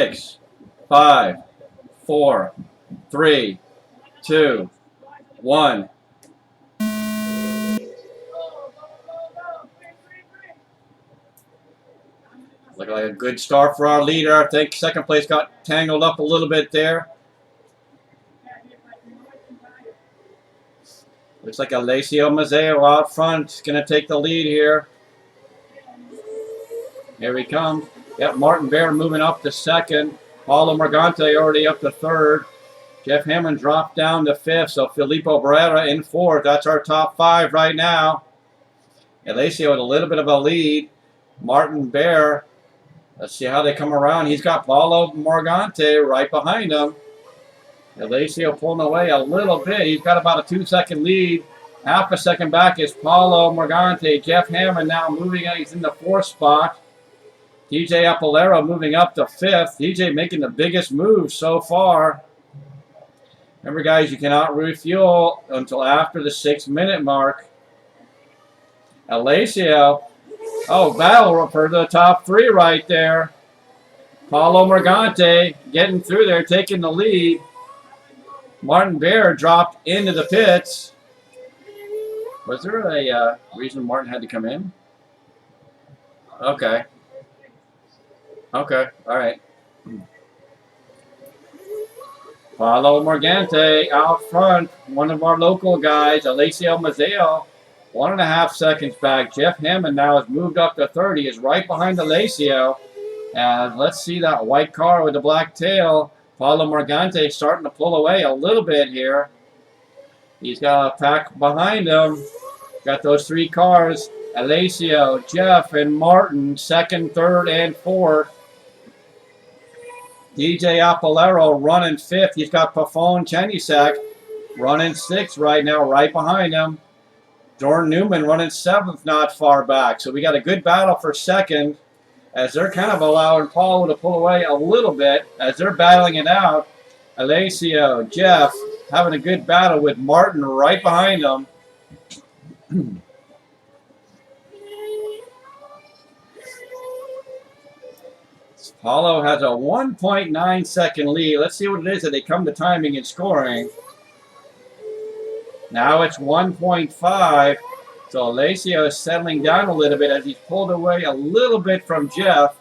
6, 5, 4, 3, 2, 1. Looking like a good start for our leader. I think second place got tangled up a little bit there. Looks like Alessio Mazzeo out front is going to take the lead here. Here he comes. Yep, Martin Bear moving up to second. Paolo Morganti already up to third. Jeff Hamon dropped down to fifth, so Filippo Beretta in fourth. That's our top 5 right now. Alessio with a little bit of a lead. Martin Bear, let's see how they come around. He's got Paolo Morganti right behind him. Alessio pulling away a little bit. He's got about a 2-second lead. Half a second back is Paolo Morganti. Jeff Hamon now moving out. He's in the 4th spot. J Apolaro moving up to 5th. DJ making the biggest move so far. Remember, guys, you cannot refuel until after the 6-minute mark. Alessio. Oh, battle for the top 3 right there. Paolo Morganti getting through there, taking the lead. Martin Bear dropped into the pits. Was there a reason Martin had to come in? Okay. Okay, all right. Paolo Morganti out front. One of our local guys, Alessio Mazzeo, 1.5 seconds back. Jeff Hamon now has moved up to 30. Is right behind Alessio. And let's see that white car with the black tail. Paolo Morganti starting to pull away a little bit here. He's got a pack behind him. Got those 3 cars. Alessio, Jeff, and Martin, 2nd, 3rd, and 4th. J Apolaro running 5th. He's got Paphon Chanyasak running 6th right now, right behind him. Jorn Neuman running 7th, not far back. So we got a good battle for 2nd, as they're kind of allowing Paolo to pull away a little bit as they're battling it out. Alessio, Jeff, having a good battle with Martin right behind them. Paolo has a 1.9 second lead. Let's see what it is that they come to timing and scoring. Now it's 1.5. So Alessio is settling down a little bit as he's pulled away a little bit from Jeff.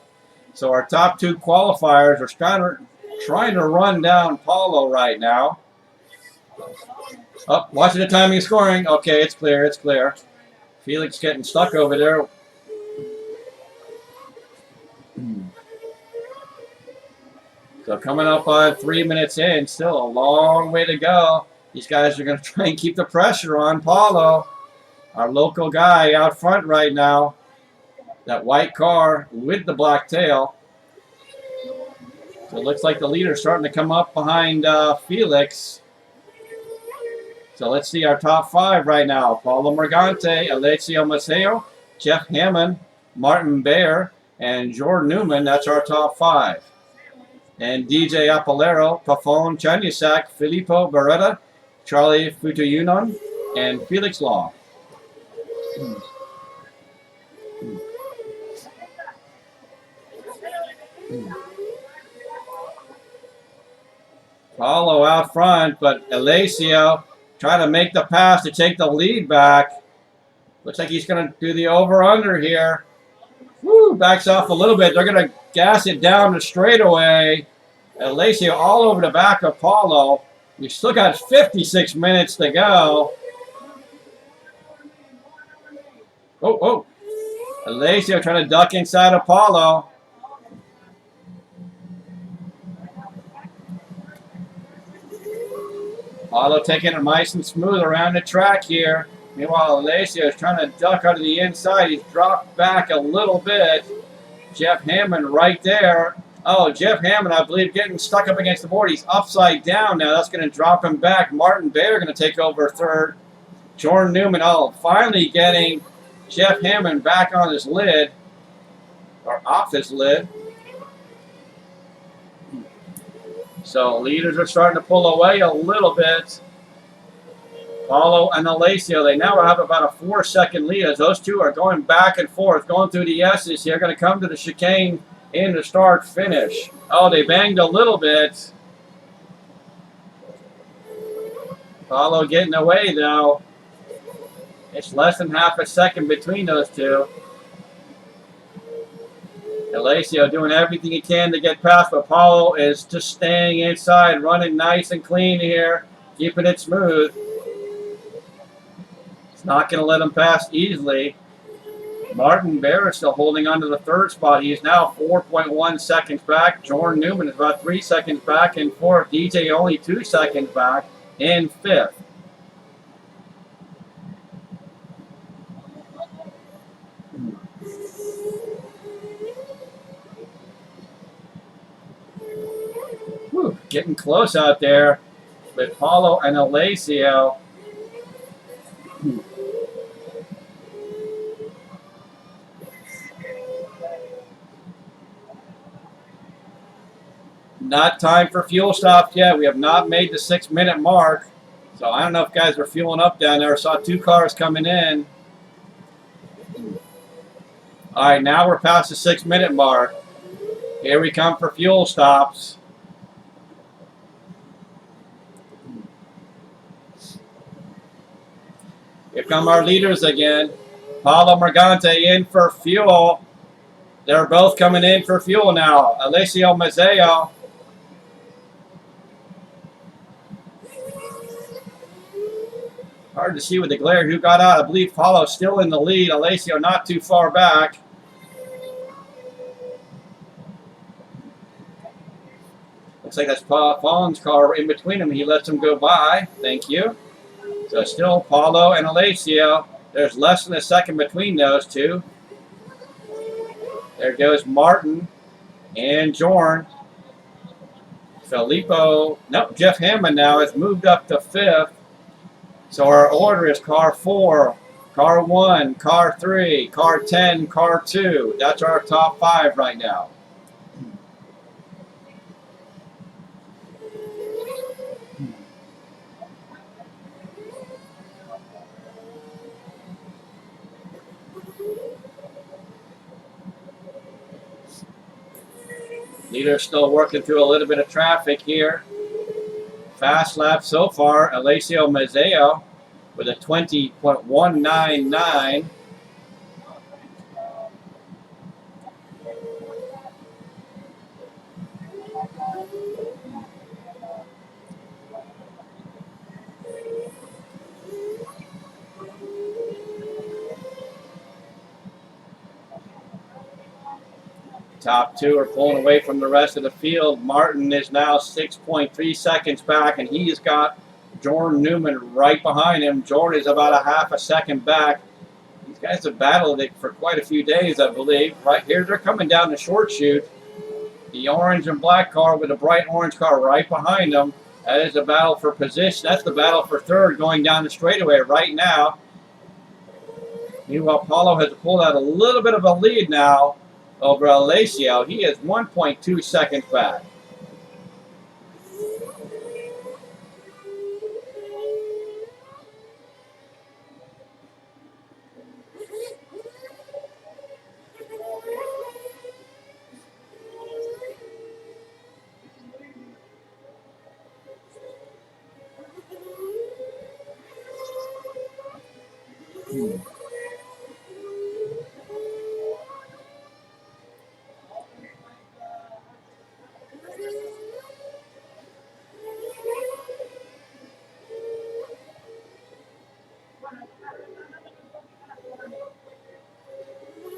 So our top 2 qualifiers are trying to run down Paolo right now. Oh, watching the timing and scoring. Okay, it's clear, it's clear. Felix getting stuck over there. So coming up on 3 minutes in, still a long way to go. These guys are going to try and keep the pressure on Paolo, our local guy out front right now. That white car with the black tail. So it looks like the leader's starting to come up behind Felix. So let's see our top 5 right now. Paolo Morganti, Alessio Mazzeo, Jeff Hamon, Martin Bear, and Jorn Neuman. That's our top 5. And J Apolaro, Paphon Chanyasak, Filippo Beretta, Charlee Phutiyotin, and Felix Law. Paolo out front, but Alessio trying to make the pass to take the lead back. Looks like he's going to do the over-under here. Woo, backs off a little bit. They're going to gas it down the straightaway. Alessio all over the back of Paolo. We still got 56 minutes to go. Oh. Alessio trying to duck inside of Paolo. Paolo taking it nice and smooth around the track here. Meanwhile, Alessio is trying to duck out of the inside. He's dropped back a little bit. Jeff Hamon right there. Oh, Jeff Hamon, I believe, getting stuck up against the board. He's upside down now. That's going to drop him back. Martin Bear going to take over 3rd. Jorn Neuman, finally getting Jeff Hamon back on his lid. Or off his lid. So leaders are starting to pull away a little bit. Paolo and Alessio, they now have about a 4-second lead as those two are going back and forth, going through the S's here. Going to come to the chicane in the start finish. Oh, they banged a little bit. Paolo getting away though. It's less than half a second between those two. Alessio doing everything he can to get past, but Paolo is just staying inside, running nice and clean here, keeping it smooth. It's not going to let him pass easily. Martin Bear is still holding on to the third spot. He is now 4.1 seconds back. Jorn Neuman is about 3 seconds back in fourth. DJ only 2 seconds back in fifth. Whew, getting close out there with Paolo and Alessio. Not time for fuel stops yet. We have not made the 6-minute mark. So I don't know if guys are fueling up down there. I saw 2 cars coming in. All right, now we're past the 6-minute mark. Here we come for fuel stops. Here come our leaders again. Paolo Morganti in for fuel. They're both coming in for fuel now. Alessio Mazzeo. Hard to see with the glare who got out. I believe Paolo still in the lead. Alessio not too far back. Looks like that's Paphon's car in between them. He lets him go by. Thank you. So still Paolo and Alessio. There's less than a second between those two. There goes Martin and Jorn. Jeff Hamon now has moved up to fifth. So our order is car 4, car 1, car 3, car 10, car 2. That's our top 5 right now. Leader still working through a little bit of traffic here. Fast lap so far, Alessio Mazzeo with a 20.199. Top 2 are pulling away from the rest of the field. Martin is now 6.3 seconds back, and he's got Jorn Neuman right behind him. Jorn is about a half a second back. These guys have battled it for quite a few days, I believe. Right here, they're coming down the short chute. The orange and black car with a bright orange car right behind them. That is a battle for position. That's the battle for third going down the straightaway right now. Meanwhile, Paolo has pulled out a little bit of a lead now over Alessio. He is 1.2 seconds back.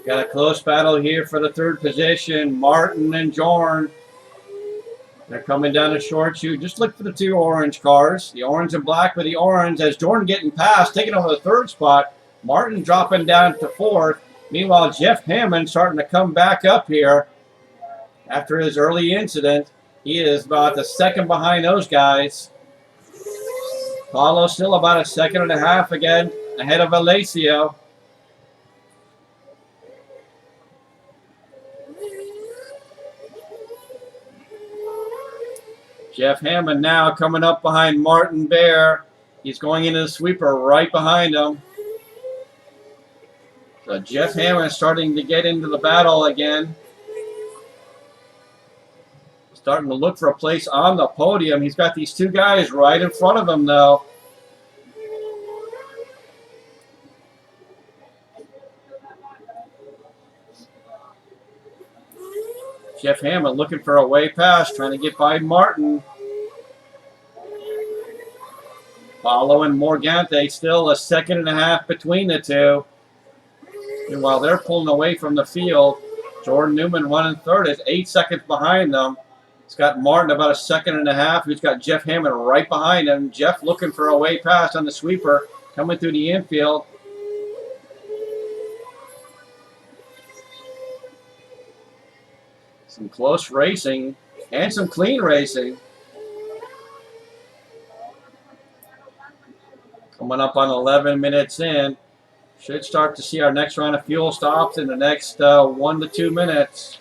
Got a close battle here for the third position. Martin and Jorn. They're coming down the short chute. Just look for the 2 orange cars. The orange and black with the orange. As Jorn getting past, taking over the third spot. Martin dropping down to fourth. Meanwhile, Jeff Hamon starting to come back up here after his early incident. He is about a second behind those guys. Paolo still about a second and a half again ahead of Alessio. Jeff Hamon now coming up behind Martin Bear. He's going into the sweeper right behind him. So Jeff Hamon is starting to get into the battle again. Starting to look for a place on the podium. He's got these two guys right in front of him, though. Jeff Hamon looking for a way past, trying to get by Martin. Paolo and Morganti still a second and a half between the two. And while they're pulling away from the field, Jorn Neuman running third is 8 seconds behind them. He's got Martin about a second and a half. He's got Jeff Hamon right behind him. Jeff looking for a way past on the sweeper, coming through the infield. Some close racing and some clean racing. Coming up on 11 minutes in. Should start to see our next round of fuel stops in the next 1 to 2 minutes.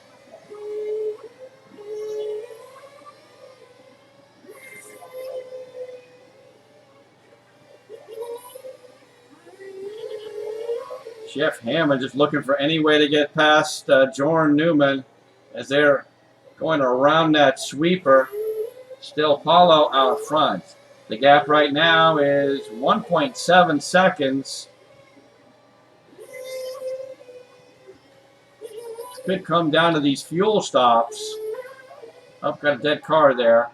Jeff Hamon just looking for any way to get past Jorn Neuman as they're going around that sweeper. Still Paolo out front. The gap right now is 1.7 seconds. This could come down to these fuel stops. Oh, got a dead car there.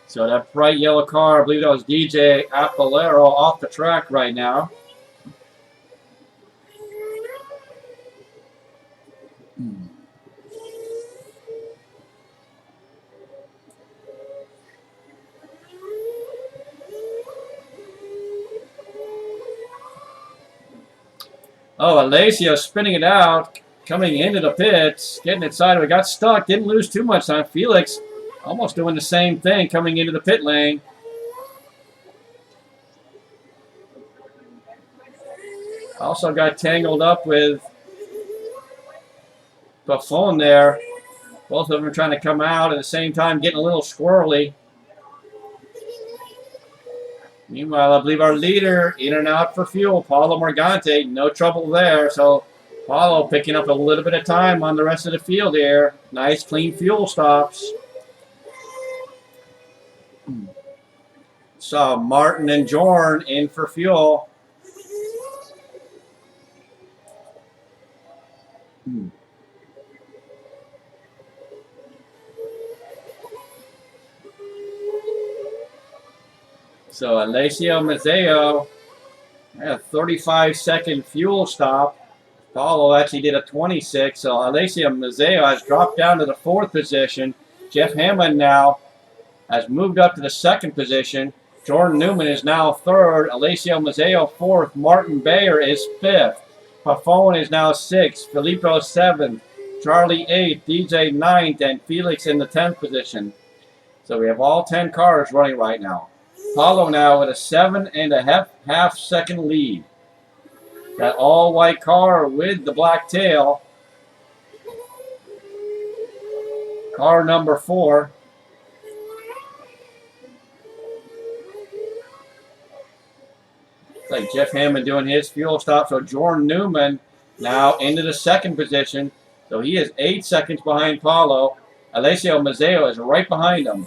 So that bright yellow car, I believe that was J Apolaro, off the track right now. Oh, Alessio spinning it out, coming into the pits, getting it sideways, got stuck, didn't lose too much time. Felix almost doing the same thing, coming into the pit lane. Also got tangled up with Paphon there. Both of them are trying to come out at the same time, getting a little squirrely. Meanwhile, I believe our leader in and out for fuel, Paolo Morganti, no trouble there. So Paolo picking up a little bit of time on the rest of the field here. Nice, clean fuel stops. So Martin and Jorn in for fuel. So Alessio Mazzeo, a 35-second fuel stop. Paolo actually did a 26, so Alessio Mazzeo has dropped down to the 4th position. Jeff Hamon now has moved up to the 2nd position. Jorn Neuman is now 3rd. Alessio Mazzeo 4th. Martin Bayer is 5th. Paphon is now 6th. Filippo 7th. Charlie 8th. DJ 9th. And Felix in the 10th position. So we have all 10 cars running right now. Paolo now with a 7.5 second lead. That all-white car with the black tail. Car number 4. It's like Jeff Hamon doing his fuel stop. So Jorn Neuman now into the 2nd position. So he is 8 seconds behind Paolo. Alessio Mazzeo is right behind him.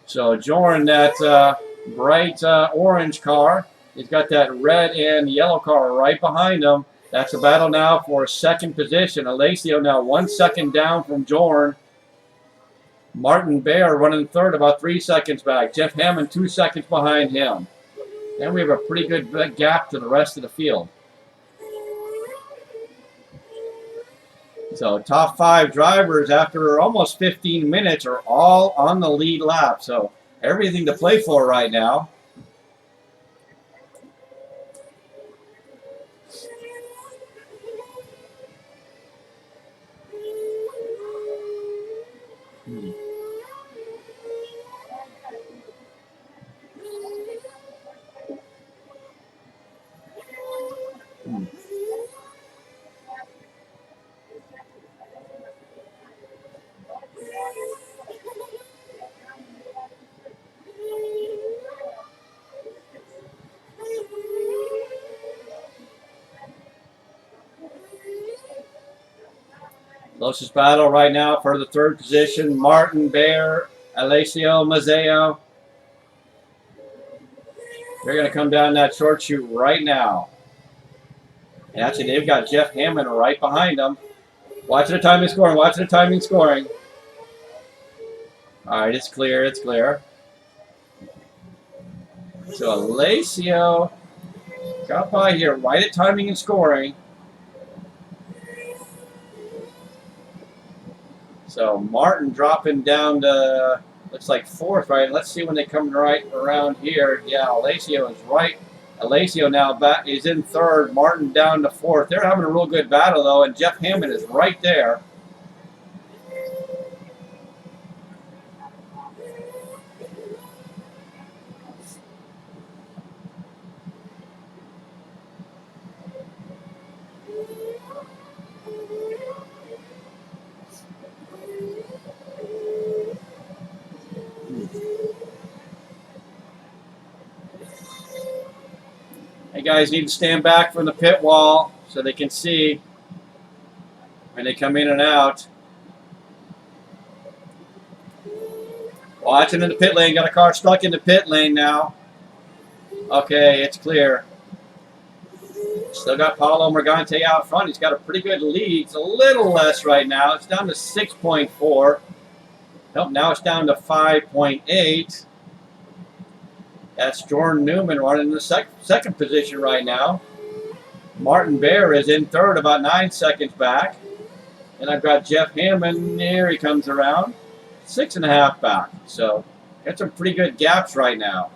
So Jorn, that bright orange car, he's got that red and yellow car right behind him. That's a battle now for 2nd position. Alessio now 1 second down from Jorn. Martin Bayer running 3rd, about 3 seconds back. Jeff Hamon 2 seconds behind him. Then we have a pretty good gap to the rest of the field. So top 5 drivers after almost 15 minutes are all on the lead lap. So everything to play for right now. Closest battle right now for the third position, Martin Bear, Alessio Mazzeo. They're going to come down that short chute right now. And actually, they've got Jeff Hamon right behind them. Watch the timing scoring. Watch the timing scoring. All right, it's clear. It's clear. So Alessio got by here right at timing and scoring. So Martin dropping down to, looks like fourth, right? Let's see when they come right around here. Yeah, Alessio is right. Alessio now back is in third. Martin down to fourth. They're having a real good battle though, and Jeff Hamon is right there. Hey guys, need to stand back from the pit wall so they can see when they come in and out. Watching in the pit lane, got a car stuck in the pit lane now. Okay, it's clear. Still got Paolo Morganti out front. He's got a pretty good lead. It's a little less right now. It's down to 6.4. Nope, now it's down to 5.8. That's Jorn Neuman running in the second position right now. Martin Bear is in third, about 9 seconds back. And I've got Jeff Hamon. There he comes around. 6.5 back. So, got some pretty good gaps right now.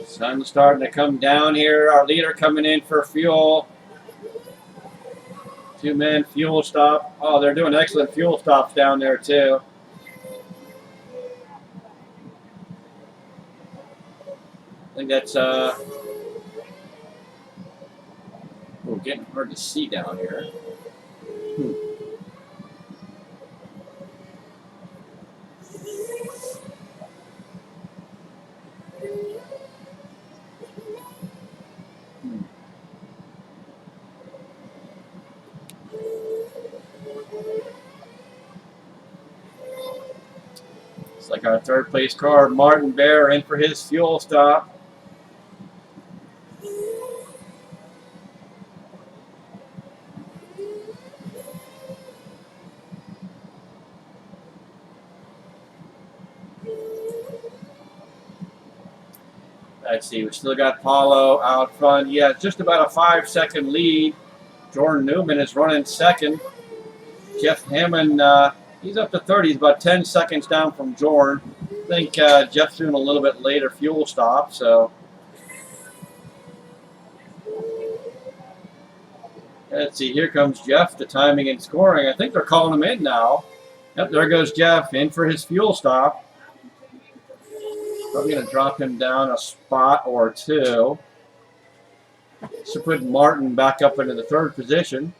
Sun's starting to come down here. Our leader coming in for fuel. 2-man fuel stop. Oh, they're doing excellent fuel stops down there too. I think that's getting hard to see down here. It's like our third place car, Martin Bear, in for his fuel stop. Let's see, we still got Paolo out front. Yeah, just about a 5-second lead. Jorn Neuman is running second. Jeff Hamon, he's up to 30. He's about 10 seconds down from Jorn. I think Jeff's doing a little bit later fuel stop, so. Let's see, here comes Jeff, the timing and scoring. I think they're calling him in now. Yep, there goes Jeff in for his fuel stop. Probably going to drop him down a spot or two. So put Martin back up into the third position.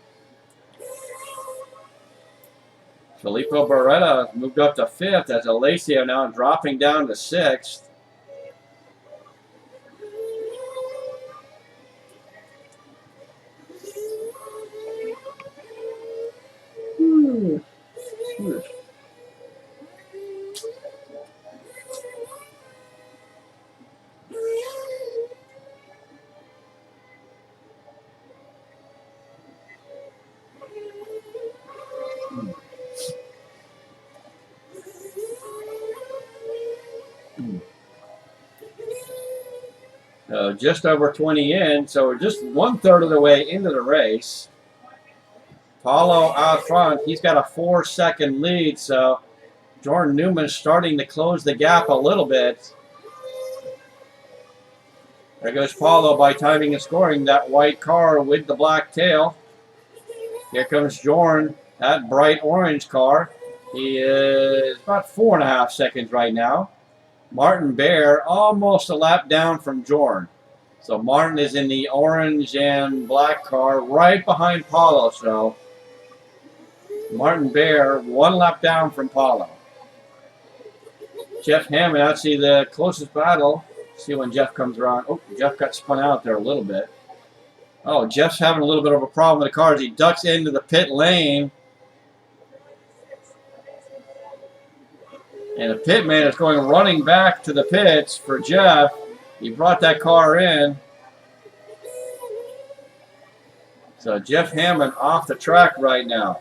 Filippo Beretta moved up to fifth as Alessio now dropping down to sixth. Just over 20 in, so we're just 1/3 of the way into the race. Paolo out front, he's got a 4-second lead, so Jorn Neuman starting to close the gap a little bit. There goes Paolo by timing and scoring that white car with the black tail. Here comes Jorn, that bright orange car. He is about 4.5 seconds right now. Martin Bear almost a lap down from Jorn. So Martin is in the orange and black car right behind Paolo. So Martin Bear 1 lap down from Paolo. Jeff Hamon, actually the closest battle. See when Jeff comes around. Oh, Jeff got spun out there a little bit. Oh, Jeff's having a little bit of a problem with the car as he ducks into the pit lane. And the pit man is going running back to the pits for Jeff. He brought that car in. So Jeff Hamon off the track right now.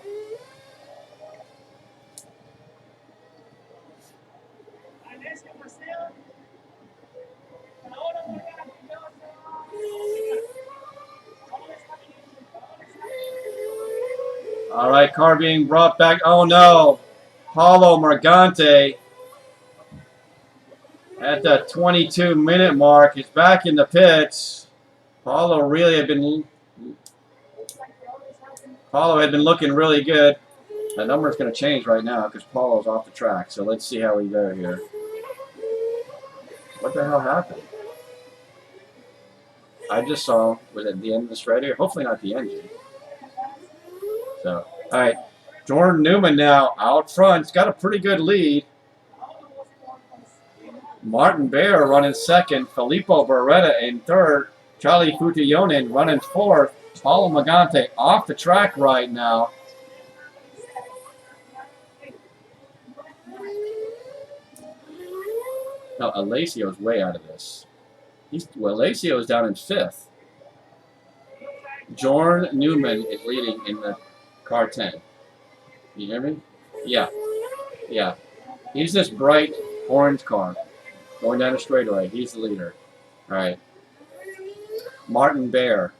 All right, car being brought back. Oh no, Paolo Morganti at the 22-minute mark is back in the pits. Paolo had been looking really good. The number is going to change right now because Paulo's off the track. So let's see how we go here. What the hell happened? I just saw, was it the end of the straight here? Hopefully not the engine. So, all right, Jorn Neuman now out front. He's got a pretty good lead. Martin Bear running second. Filippo Beretta in third. Charlee Phutiyotin running fourth. Paolo Morganti off the track right now. No, Alessio's way out of this. Alessio's down in fifth. Jorn Neuman is leading in the car 10. You hear me? Yeah. Yeah. He's this bright orange car going down the straightaway. He's the leader. All right. Martin Bear.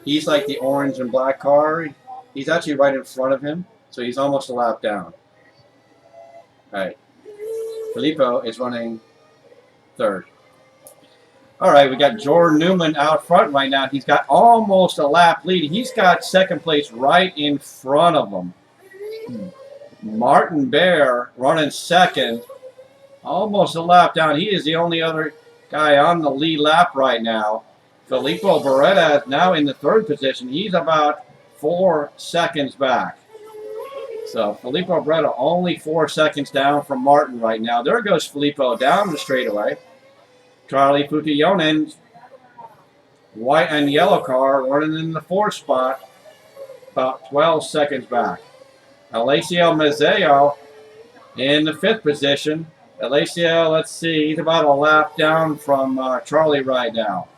He's like the orange and black car. He's actually right in front of him, so he's almost a lap down. All right. Filippo is running third. All right, we got Jorn Neuman out front right now. He's got almost a lap lead. He's got second place right in front of him. Martin Bear running second, almost a lap down. He is the only other guy on the lead lap right now. Filippo Beretta is now in the third position. He's about 4 seconds back. So Filippo Beretta only 4 seconds down from Martin right now. There goes Filippo down the straightaway. Charlee Phutiyotin, white and yellow car, running in the fourth spot, about 12 seconds back. Alessio Mazzeo in the fifth position. Alessio, let's see, he's about a lap down from Charlie right now.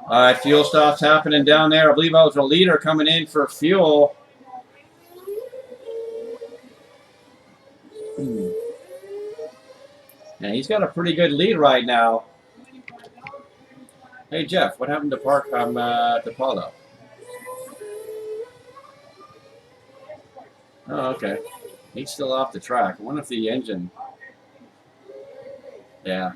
All right, fuel stops happening down there. I believe I was a leader coming in for fuel. And he's got a pretty good lead right now. Hey, Jeff, what happened to Paolo? Oh, okay. He's still off the track. I wonder if the engine... Yeah.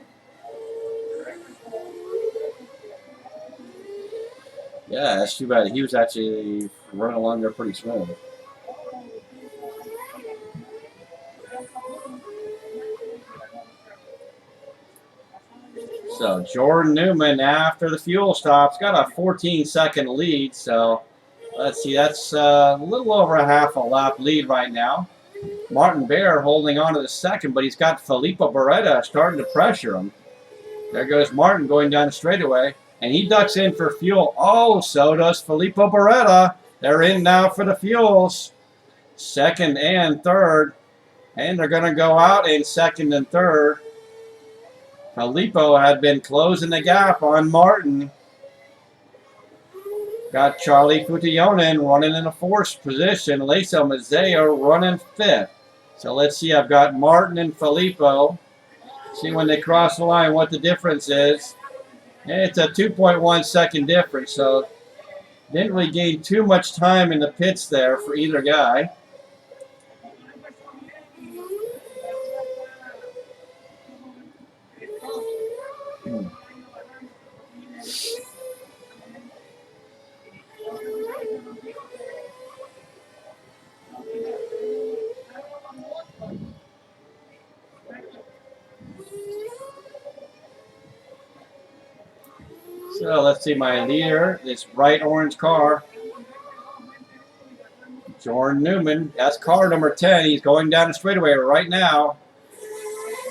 Yeah, that's too bad. He was actually running along there pretty smooth. So Jorn Neuman, after the fuel stops, got a 14-second lead. So let's see, that's a little over a half a lap lead right now. Martin Bear holding on to the second, but he's got Filippo Beretta starting to pressure him. There goes Martin going down the straightaway, and he ducks in for fuel. Oh, so does Filippo Beretta. They're in now for the fuels. Second and third, and they're going to go out in second and third. Filippo had been closing the gap on Martin. Got Charlee Phutiyotin running in a fourth position. Alessio Mazzeo running fifth. So let's see, I've got Martin and Filippo. See when they cross the line what the difference is. And it's a 2.1 second difference, so didn't really gain too much time in the pits there for either guy. So let's see my leader, this bright orange car. Jorn Neuman, that's car number 10. He's going down the straightaway right now.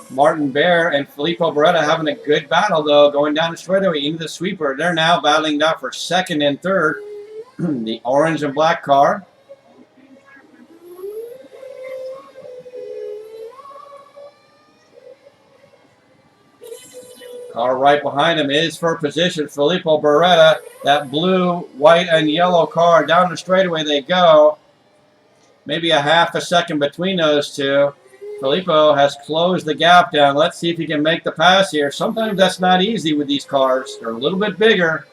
Martin Bear and Filippo Beretta having a good battle, though, going down the straightaway into the sweeper. They're now battling out for second and third. The orange and black car. Car right behind him is for position. Filippo Beretta, that blue, white, and yellow car. Down the straightaway they go. Maybe a half a second between those two. Filippo has closed the gap down. Let's see if he can make the pass here. Sometimes that's not easy with these cars. They're a little bit bigger.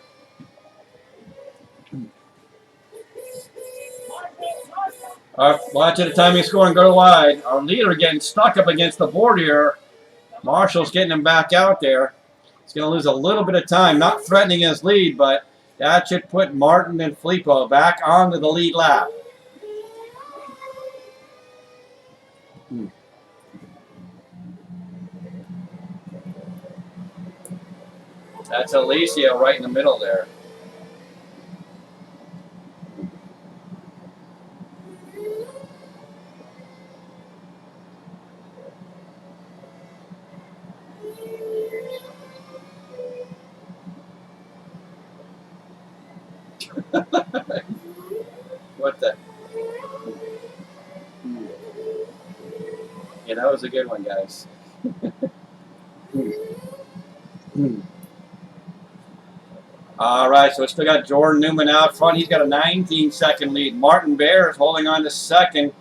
Watch it, the timing score and go wide. Our leader getting stuck up against the board here. Marshall's getting him back out there. He's going to lose a little bit of time, not threatening his lead, but that should put Martin and Filippo back onto the lead lap. That's Alessio right in the middle there. What the? Yeah, that was a good one, guys. All right, so we still got Jorn Neuman out front. He's got a 19-second lead. Martin Bear is holding on to second.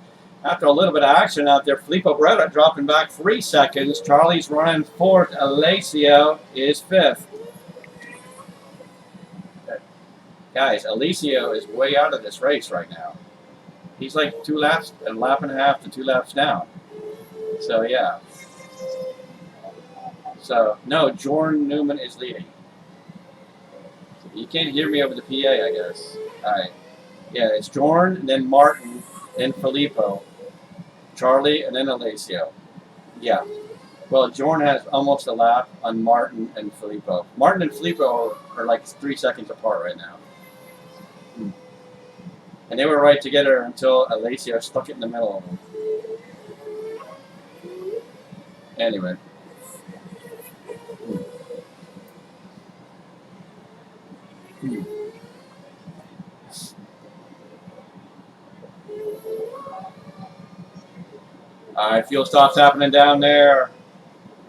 After a little bit of action out there, Filippo Beretta dropping back 3 seconds. Charlie's running fourth. Alessio is fifth. Guys, Alessio is way out of this race right now. He's like 2 laps, a lap and a half to 2 laps down. So, yeah. So, no, Jorn Neuman is leading. You can't hear me over the PA, I guess. All right. Yeah, it's Jorn, then Martin, then Filippo, Charlie, and then Alessio. Yeah. Well, Jorn has almost a lap on Martin and Filippo. Martin and Filippo are like 3 seconds apart right now. And they were right together until Alessio stuck it in the middle of them. Anyway. All right, fuel stops happening down there.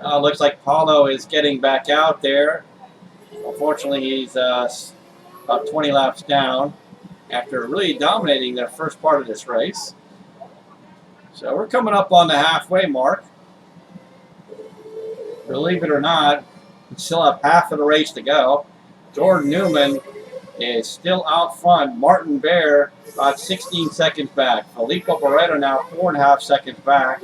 Looks like Paolo is getting back out there. Unfortunately, he's about 20 laps down after really dominating the first part of this race. So we're coming up on the halfway mark. Believe it or not, we still have half of the race to go. Jorn Neuman is still out front. Martin Bear about 16 seconds back. Filippo Beretta now 4.5 seconds back.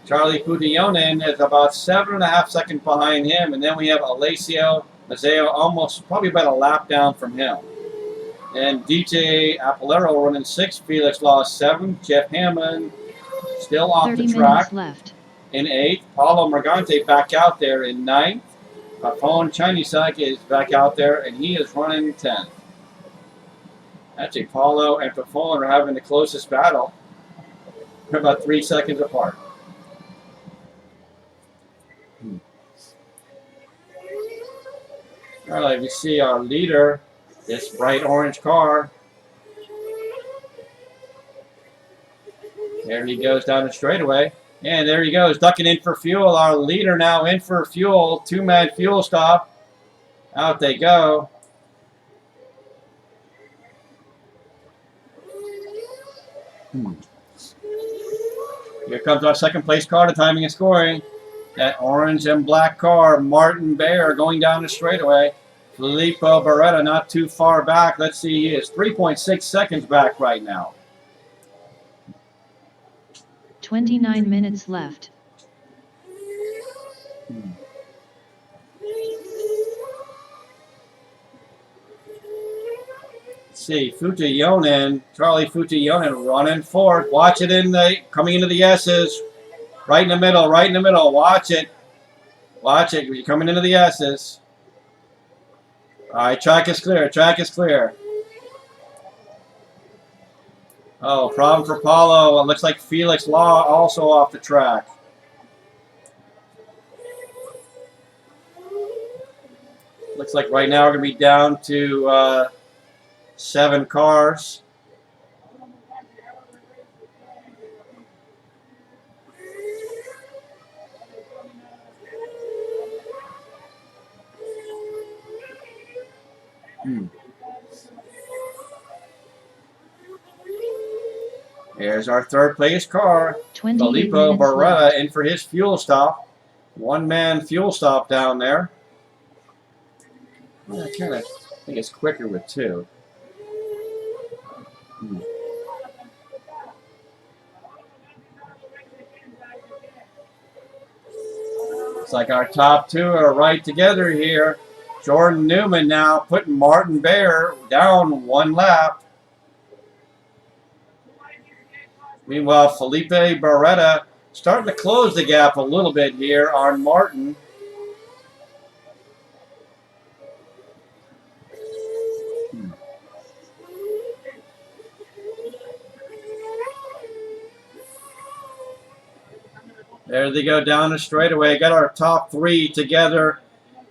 Charlee Phutiyotin is about 7.5 seconds behind him. And then we have Alessio Mazzeo almost probably about a lap down from him. And J Apolaro running 6th. Felix Law 7th. Jeff Hamon still off the track left. in 8th. Paolo Morganti back out there in 9th. Paphon Chanyasak is back out there, and he is running 10th. Actually, Paolo and Paphon are having the closest battle. They're about 3 seconds apart. All right, we see our leader, this bright orange car. There he goes down the straightaway. And there he goes, ducking in for fuel. Our leader now in for fuel. Two-man fuel stop. Out they go. Here comes our second place car, the timing and scoring. That orange and black car, Martin Bear, going down the straightaway. Filippo Beretta not too far back. Let's see, he is 3.6 seconds back right now. 29 minutes left. See, Phutiyotin, Charlee Phutiyotin running forward. Watch it coming into the S's. Right in the middle, right in the middle. Watch it. Watch it. You're coming into the S's. All right, track is clear. Track is clear. Oh, problem for Paolo. It looks like Felix Law also off the track. Looks like right now we're going to be down to 7 cars. Here's our third place car. Filippo Beretta in for his fuel stop. One-man fuel stop down there. I kind of think it's quicker with 2. Looks like our top 2 are right together here. Jorn Neuman now putting Martin Bear down 1 lap. Meanwhile, Filippo Beretta starting to close the gap a little bit here on Martin. There they go down the straightaway. Got our top 3 together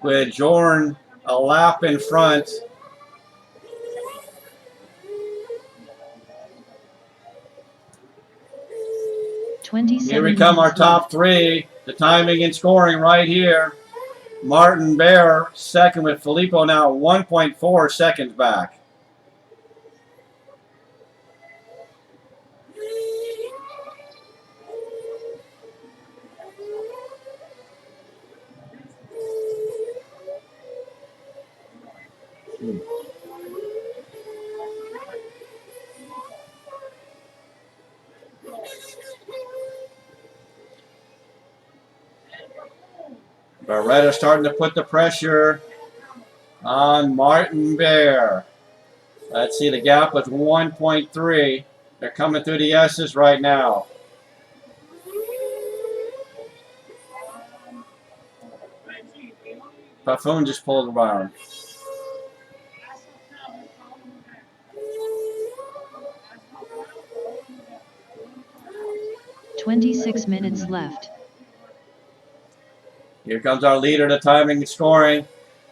with Jorn a lap in front. Here we come, our top 3. The timing and scoring right here. Martin Bear second with Filippo now 1.4 seconds back. Beretta starting to put the pressure on Martin Bear. Let's see, the gap was 1.3. They're coming through the S's right now. Paphon just pulled around. "26 minutes left." Here comes our leader, the timing and scoring.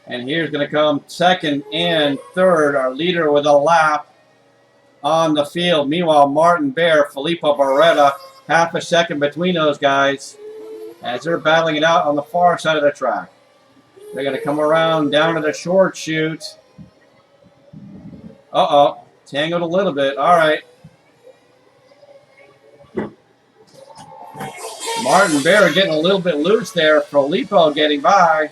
And here's going to come second and third, our leader with a lap on the field. Meanwhile, Martin Bear, Filippo Beretta, half a second between those guys as they're battling it out on the far side of the track. They're going to come around down to the short chute. Uh-oh, tangled a little bit. All right. Martin Bear getting a little bit loose there. Filippo getting by.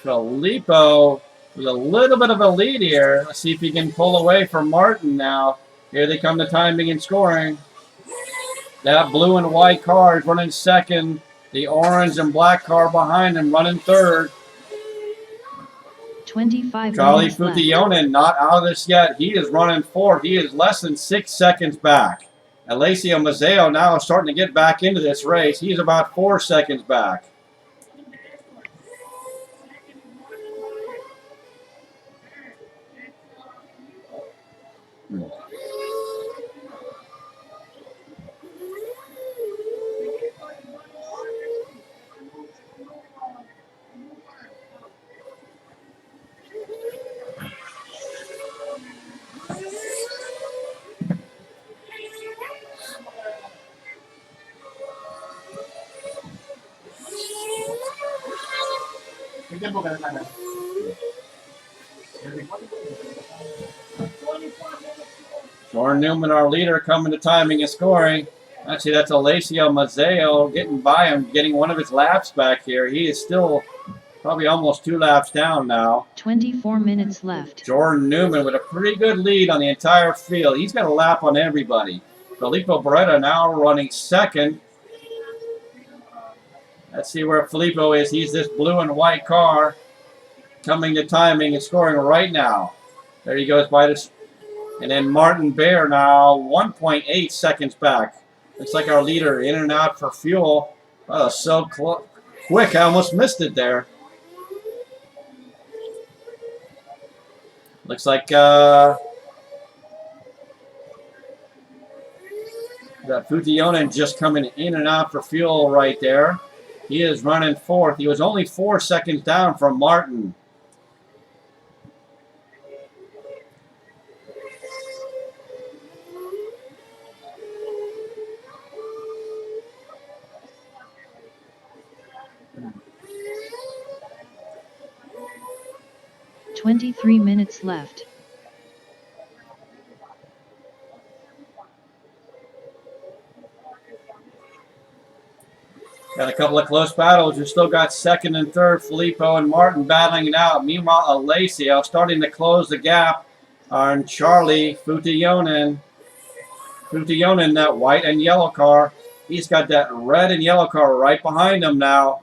Filippo with a little bit of a lead here. Let's see if he can pull away from Martin now. Here they come, the timing and scoring. That blue and white car is running second. The orange and black car behind him running third. 25 Charlee minutes left. Phutiyotin not out of this yet. He is running fourth. He is less than 6 seconds back. Alessio Mazzeo now is starting to get back into this race. He's about 4 seconds back. Jorn Neuman, our leader, coming to timing and scoring. Actually, that's Alessio Mazzeo getting by him, getting one of his laps back here. He is still probably almost 2 laps down now. 24 minutes left. Jorn Neuman with a pretty good lead on the entire field. He's got a lap on everybody. Filippo Beretta now running second. Let's see where Filippo is. He's this blue and white car coming to timing and scoring right now. There he goes by this. And then Martin Bear now 1.8 seconds back. Looks like our leader in and out for fuel. Oh, so quick. I almost missed it there. Looks like that Phutiyotin just coming in and out for fuel right there. He is running fourth. He was only 4 seconds down from Martin. Twenty-three minutes left. Got a couple of close battles. We still got second and third, Filippo and Martin battling it out. Meanwhile, Alessio starting to close the gap on Charlee Phutiyotin. Phutiyotin, that white and yellow car. He's got that red and yellow car right behind him now.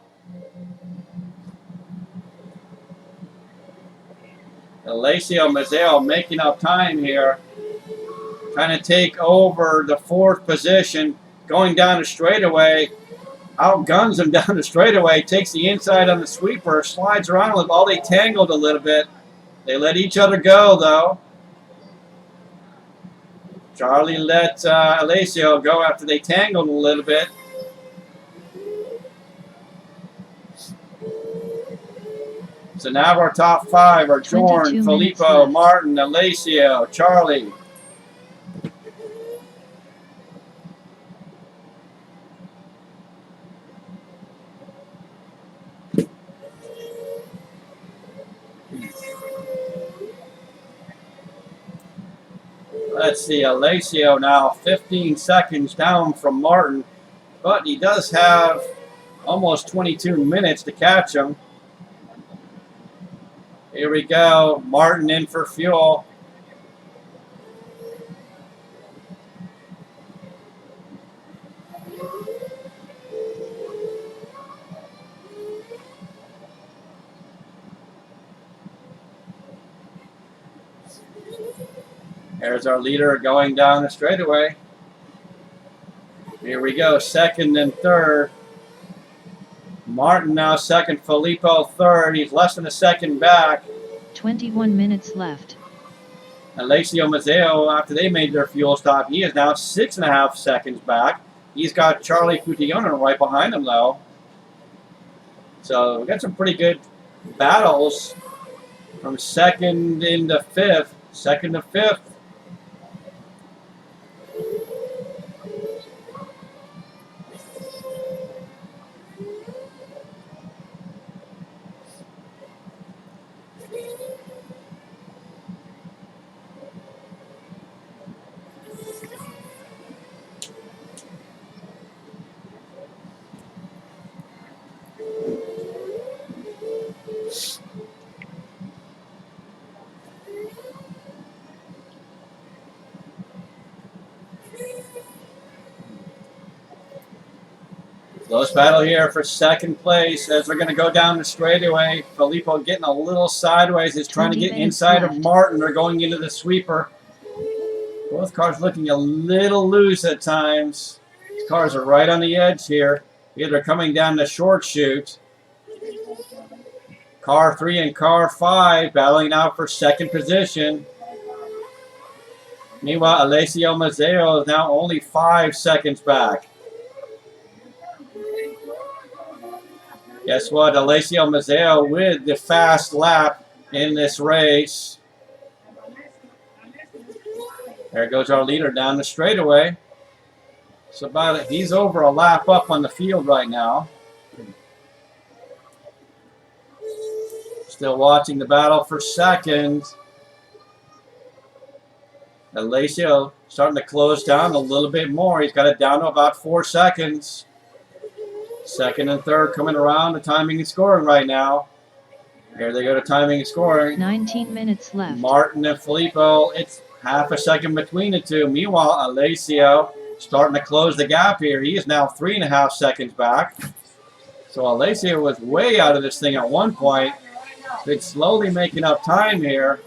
Alessio Mazzeo making up time here. Trying to take over the fourth position. Going down the straightaway. Outguns him down the straightaway. Takes the inside on the sweeper. Slides around a little. Oh, they tangled a little bit. They let each other go, though. Charlie let Alessio go after they tangled a little bit. So now our top five are Jorn, Filippo, Martin, Alessio, Charlie. Let's see, Alessio now 15 seconds down from Martin, but he does have almost 22 minutes to catch him. Here we go, Martin in for fuel. There's our leader going down the straightaway. Here we go, second and third. Martin now second, Filippo third. He's less than a second back. 21 minutes left. Alessio Mazzeo, after they made their fuel stop, he is now 6.5 seconds back. He's got Charlee Phutiyotin right behind him, though. So we got some pretty good battles from second into fifth. Second to fifth. Close battle here for second place as we're going to go down the straightaway. Filippo getting a little sideways. He's trying to get inside of Martin. They're going into the sweeper. Both cars looking a little loose at times. These cars are right on the edge here. Either coming down the short chute. Car 3 and car 5 battling out for second position. Meanwhile, Alessio Mazzeo is now only 5 seconds back. Guess what? Alessio Mazzeo with the fast lap in this race. There goes our leader down the straightaway. So he's over a lap up on the field right now. Still watching the battle for second. Alessio starting to close down a little bit more. He's got it down to about 4 seconds. Second and third coming around to timing and scoring right now. Here they go to timing and scoring. 19 minutes left. Martin and Filippo, it's half a second between the two. Meanwhile, Alessio starting to close the gap here. He is now 3.5 seconds back. So Alessio was way out of this thing at one point. It's slowly making up time here.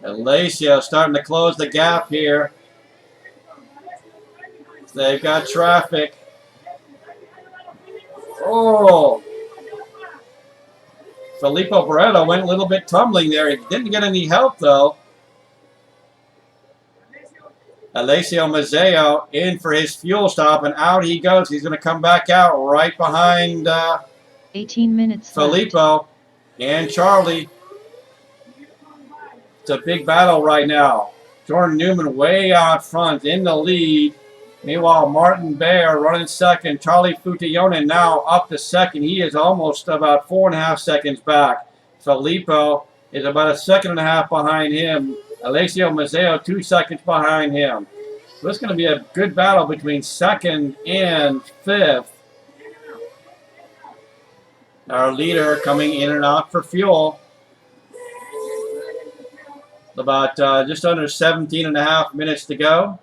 Alessio starting to close the gap here. They've got traffic. Oh! Filippo Beretta went a little bit tumbling there. He didn't get any help though. Alessio Mazzeo in for his fuel stop, and out he goes. He's going to come back out right behind 18 minutes Filippo left. and Charlie. It's a big battle right now. Jorn Neuman way out front in the lead. Meanwhile, Martin Bear running second. Charlee Phutiyotin now up to second. He is almost about 4.5 seconds back. Filippo is about 1.5 seconds behind him. Alessio Mazzeo 2 seconds behind him. So it's going to be a good battle between second and fifth. Our leader coming in and out for fuel. About just under 17.5 minutes to go.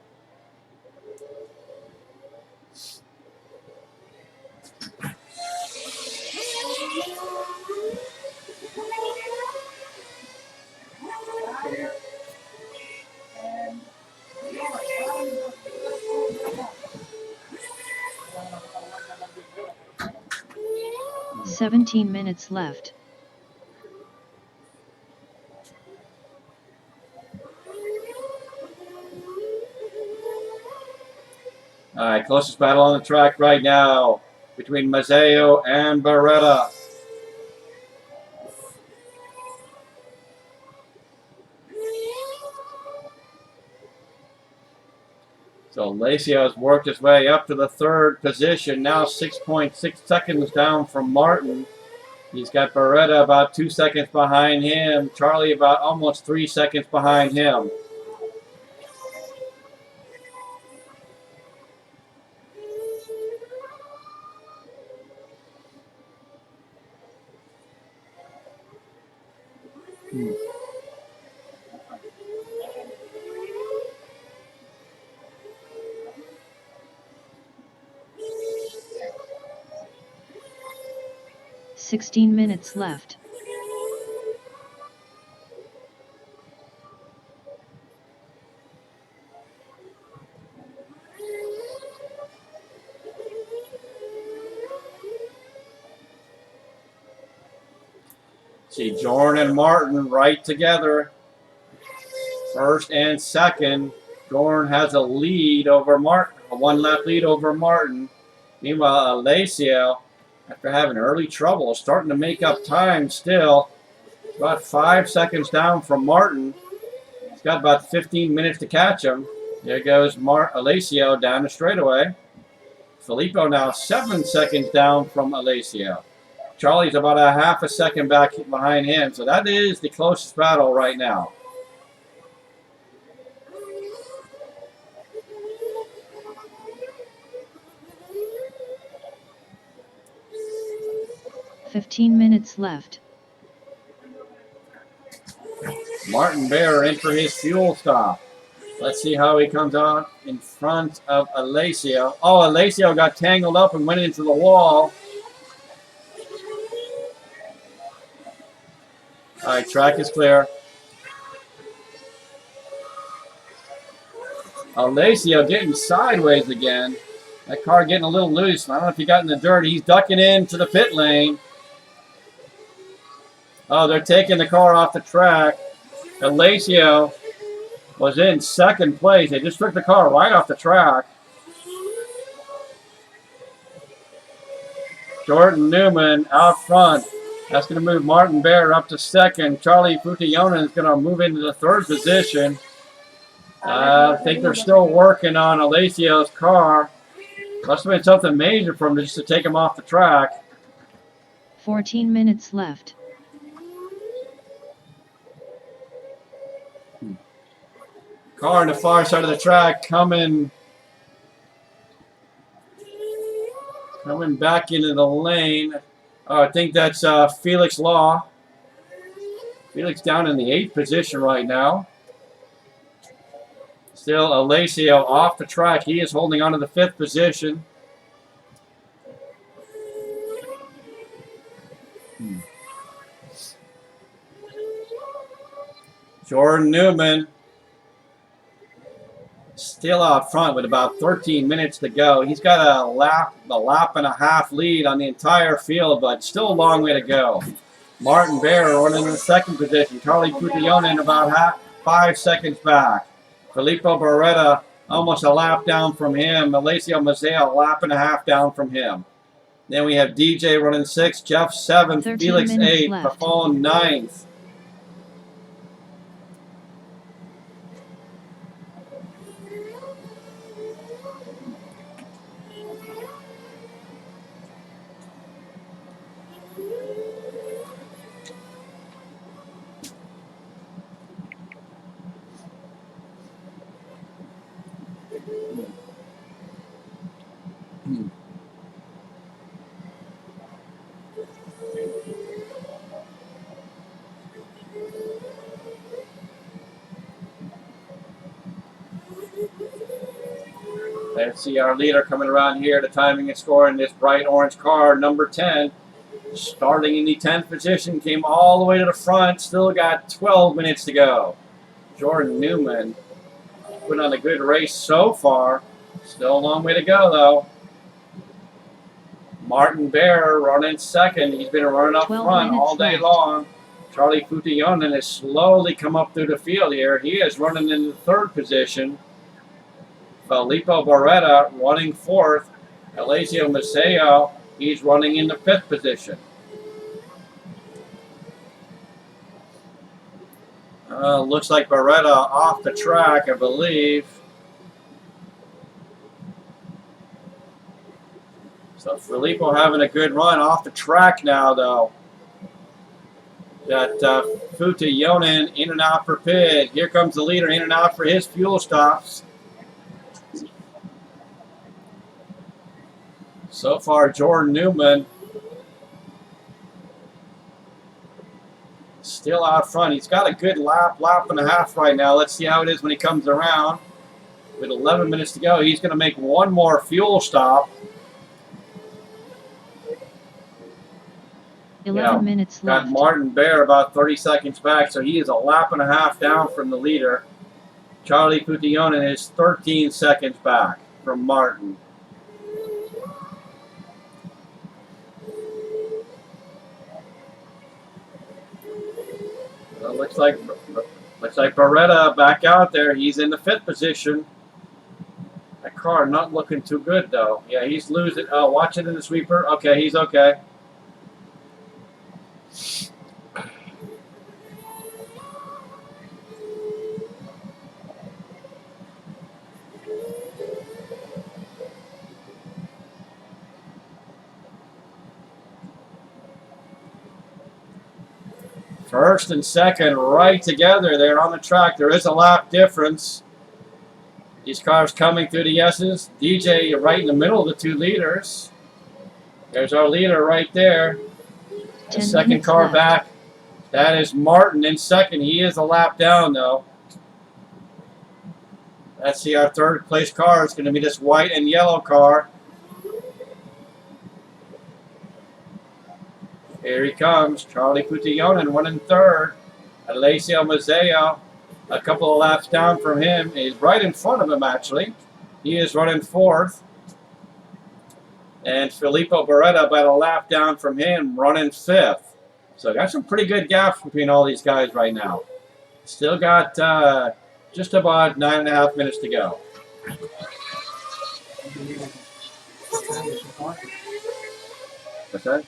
"17 minutes left. All right, closest battle on the track right now between Mazzeo and Beretta. So Alessio has worked his way up to the third position, now 6.6 seconds down from Martin. He's got Beretta about 2 seconds behind him, Charlie about almost 3 seconds behind him. Hmm. "16 minutes left. See Jorn and Martin right together. First and second. Jorn has a lead over Martin, a 1 lap lead over Martin. Meanwhile, Alessio, after having early trouble, starting to make up time still. About 5 seconds down from Martin. He's got about 15 minutes to catch him. There goes Alessio down the straightaway. Filippo now 7 seconds down from Alessio. Charlie's about 1/2 second back behind him. So that is the closest battle right now. 15 minutes left. Martin Bear in for his fuel stop. Let's see how he comes out in front of Alessio. Oh, Alessio got tangled up and went into the wall. All right, track is clear. Alessio getting sideways again. That car getting a little loose. I don't know if he got in the dirt. He's ducking into the pit lane. Oh, they're taking the car off the track. Alessio was in second place. They just took the car right off the track. Jorn Neuman out front. That's going to move Martin Bear up to second. Charlee Phutiyotin is going to move into the third position. I think they're still working on Alessio's car. Must have been something major for him just to take him off the track. 14 minutes left. Car on the far side of the track coming back into the lane. I think that's Felix Law. Felix down in the 8th position right now. Still Alessio off the track. He is holding on to the 5th position. Jorn Neuman still out front with about 13 minutes to go. He's got a lap and a half lead on the entire field, but still a long way to go. Martin Bear running in the 2nd position. Charlee Phutiyotin about 5 seconds back. Filippo Beretta almost a lap down from him. Alessio Mazzeo a lap and a half down from him. Then we have DJ running 6th, Jeff 7th, Felix 8th, Paphon 9th. Let's see our leader coming around here. The timing and score in this bright orange car, number 10. Starting in the 10th position, came all the way to the front. Still got 12 minutes to go. Jorn Neuman put on a good race so far. Still a long way to go, though. Martin Bear running 2nd. He's been running up front all day long. Charlee Phutiyotin has slowly come up through the field here. He is running in the 3rd position. Filippo Beretta running 4th. Alessio Mazzeo, he's running in the 5th position. Looks like Beretta off the track, I believe. So Filippo having a good run off the track now, though. Got Phutiyotin in and out for pit. Here comes the leader in and out for his fuel stops. So far, Jorn Neuman still out front. He's got a good lap and a half right now. Let's see how it is when he comes around. With 11 minutes to go, he's going to make one more fuel stop. 11 minutes left. Got Martin Bear about 30 seconds back, so he is a lap and a half down from the leader. Charlee Phutiyotin is 13 seconds back from Martin. Looks like Beretta back out there. He's in the 5th position. That car not looking too good, though. Yeah, he's losing. Oh, watch it in the sweeper. Okay, he's okay. First and second right together there on the track. There is a lap difference. These cars coming through the S's. DJ right in the middle of the 2 leaders. There's our leader right there. The 10 second minutes car left. back. That is Martin in second. He is a lap down, though. Let's see, our third place car is going to be this white and yellow car. Here he comes. Charlee Phutiyotin running third. Alessio Mazzeo, a couple of laps down from him. He's right in front of him, actually. He is running fourth. And Filippo Beretta, about a lap down from him, running fifth. So got some pretty good gaps between all these guys right now. Still got just about 9.5 minutes to go. What's that?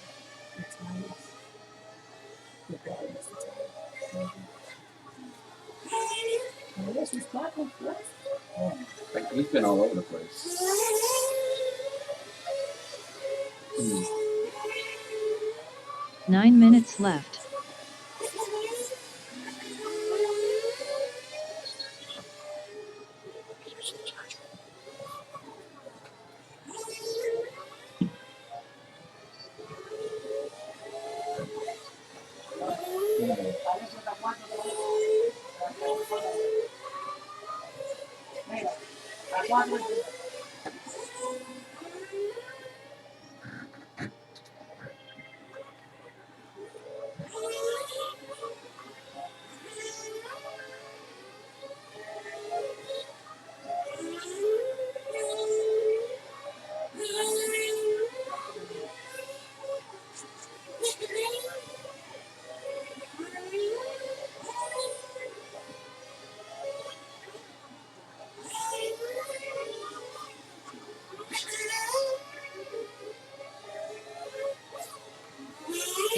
He's been all over the place. 9 minutes left.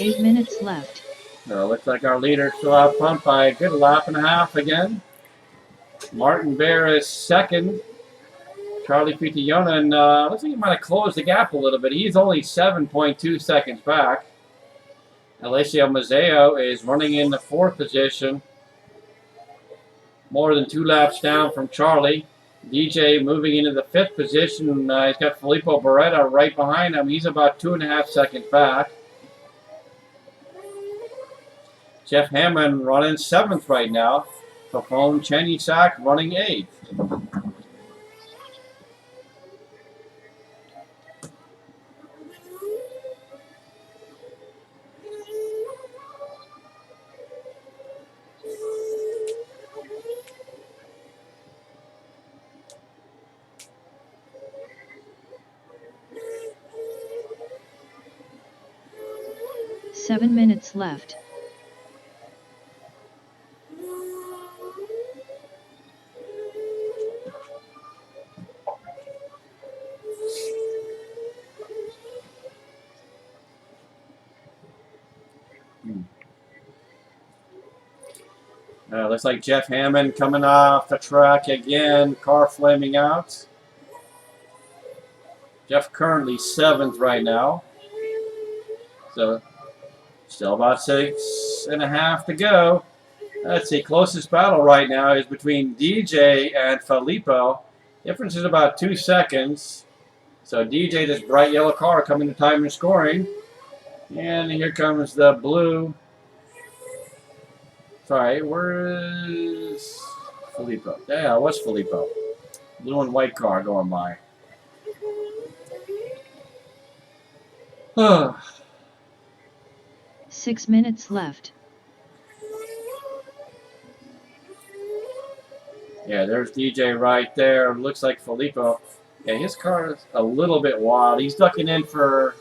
Eight minutes left. So looks like our leader still out front by a good lap and a half again. Martin Bear is second. Charlee Phutiyotin, looks like he might have closed the gap a little bit. He's only 7.2 seconds back. Alessio Mazzeo is running in the fourth position. More than 2 laps down from Charlie. DJ moving into the fifth position. He's got Filippo Beretta right behind him. He's about 2.5 seconds back. Jeff Hamon running seventh right now. Paphon Chanyasak running eighth. Seven minutes left. Looks like Jeff Hamon coming off the track again. Car flaming out. Jeff currently seventh right now. So still about 6.5 to go. Let's see, closest battle right now is between DJ and Filippo. Difference is about 2 seconds. So DJ, this bright yellow car, coming to time and scoring. And here comes the blue. Sorry, where is Filippo? Yeah, it was Filippo. Blue and white car going by. 6 minutes left. Yeah, there's DJ right there. Looks like Filippo. Yeah, his car is a little bit wild. He's ducking in for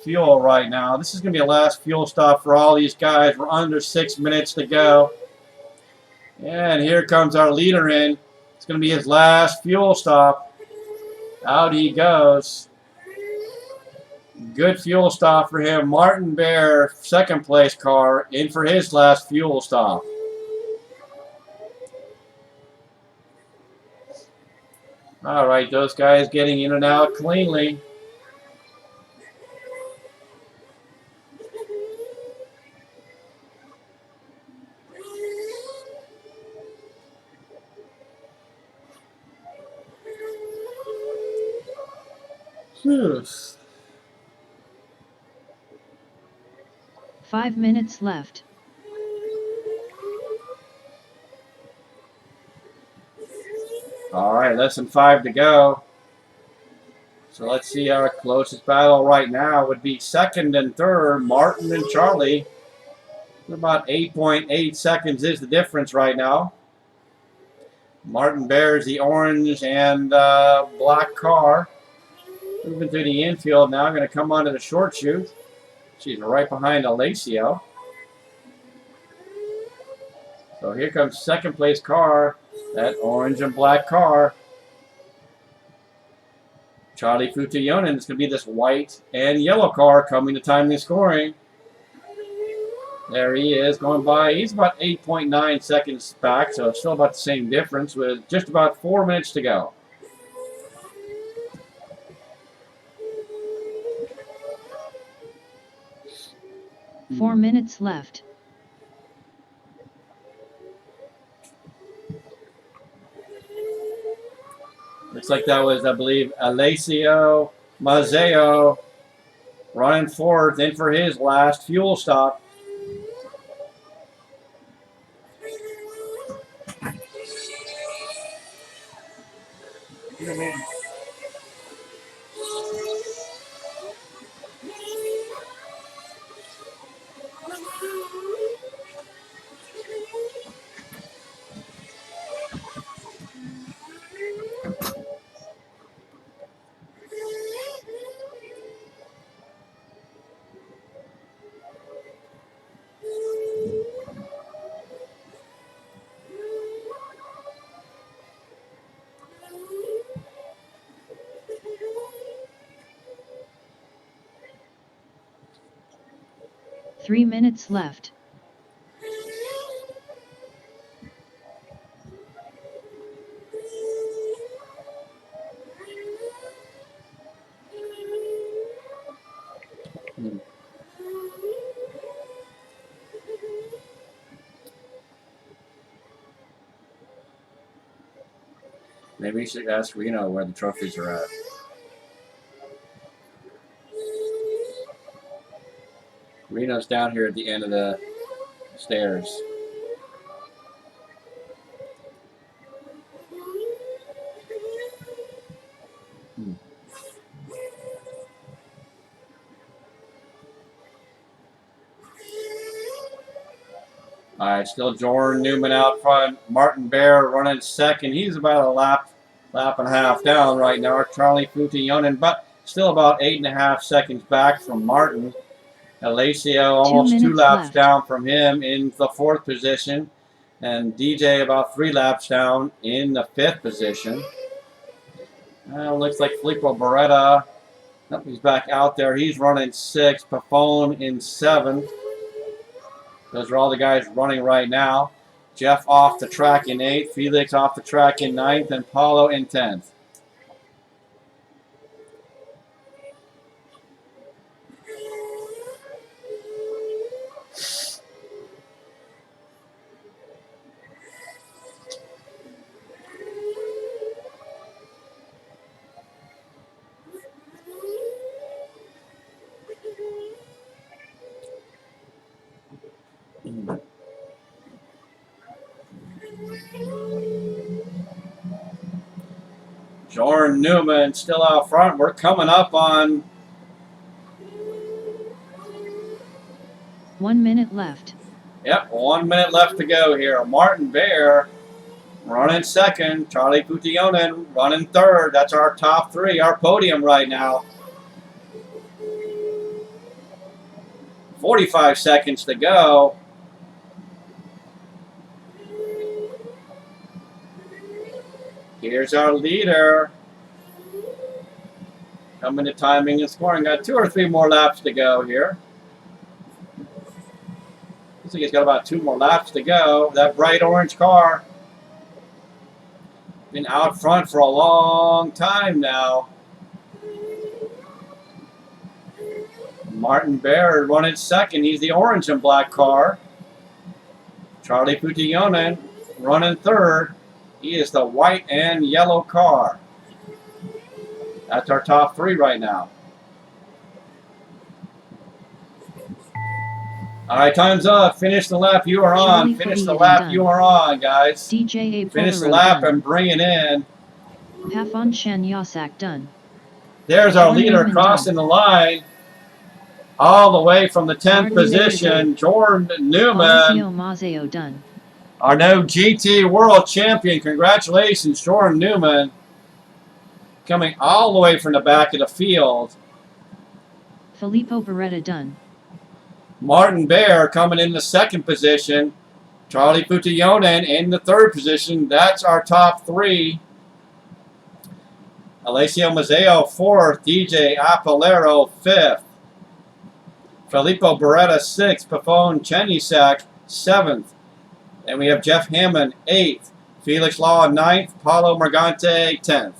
fuel right now. This is going to be a last fuel stop for all these guys. We're under 6 minutes to go. And here comes our leader in. It's going to be his last fuel stop. Out he goes. Good fuel stop for him. Martin Bear, second place car, in for his last fuel stop. All right, those guys getting in and out cleanly. 5 minutes left. All right, less than 5 to go. So let's see, our closest battle right now would be second and third, Martin and Charlie. About 8.8 seconds is the difference right now. Martin bears the orange and black car. Moving through the infield now, going to come onto the short chute. She's right behind Alessio. So here comes second place car, that orange and black car. Charlee Phutiyotin is going to be this white and yellow car coming to timing and scoring. There he is going by. He's about 8.9 seconds back, so it's still about the same difference with just about 4 minutes to go. Four minutes left. Looks like that was, I believe, Alessio Mazzeo running fourth in for his last fuel stop. Three minutes left. Maybe you should ask Reno where the trophies are at. Reno's down here at the end of the stairs. All right, still Jorn Neuman out front. Martin Bear running second. He's about a lap and a half down right now. Charlee Phutiyotin, but still about 8.5 seconds back from Martin. Alessio almost 2 laps left. down from him in the 4th position. And DJ about 3 laps down in the 5th position. Looks like Filippo Beretta. Nope, he's back out there. He's running 6th. Paphon in 7th. Those are all the guys running right now. Jeff off the track in 8th. Felix off the track in 9th. And Paolo in 10th. Jorn Neuman still out front. We're coming up on 1 minute left. Yep, 1 minute left to go here. Martin Bear running second. Charlee Phutiyotin running third. That's our top 3, our podium right now. 45 seconds to go. Here's our leader. Coming to timing and scoring. Got 2 or 3 more laps to go here. Looks like he's got about 2 more laps to go. That bright orange car been out front for a long time now. Martin Bear running second. He's the orange and black car. Charlee Phutiyotin running third. He is the white and yellow car. That's our top 3 right now. All right, time's up. Finish the lap you are on. Charlee Finish the Phutiyotin lap done. you are on, guys. J Finish the Apolaro lap done. and bring it in. Paphon Chanyasak done. There's our Jorn leader Neuman crossing done. the line. All the way from the 10th Charlee position, Jorn Neuman, Alessio Mazzeo done. our new GT World Champion. Congratulations, Jorn Neuman. Coming all the way from the back of the field. Filippo Beretta done. Martin Bear coming in the 2nd position. Charlee Phutiyotin in the 3rd position. That's our top 3. Alessio Mazzeo 4th. J Apolaro 5th. Filippo Beretta 6th. Paphon Chanyasak 7th. And we have Jeff Hamon 8th. Felix Law 9th. Paolo Morganti 10th.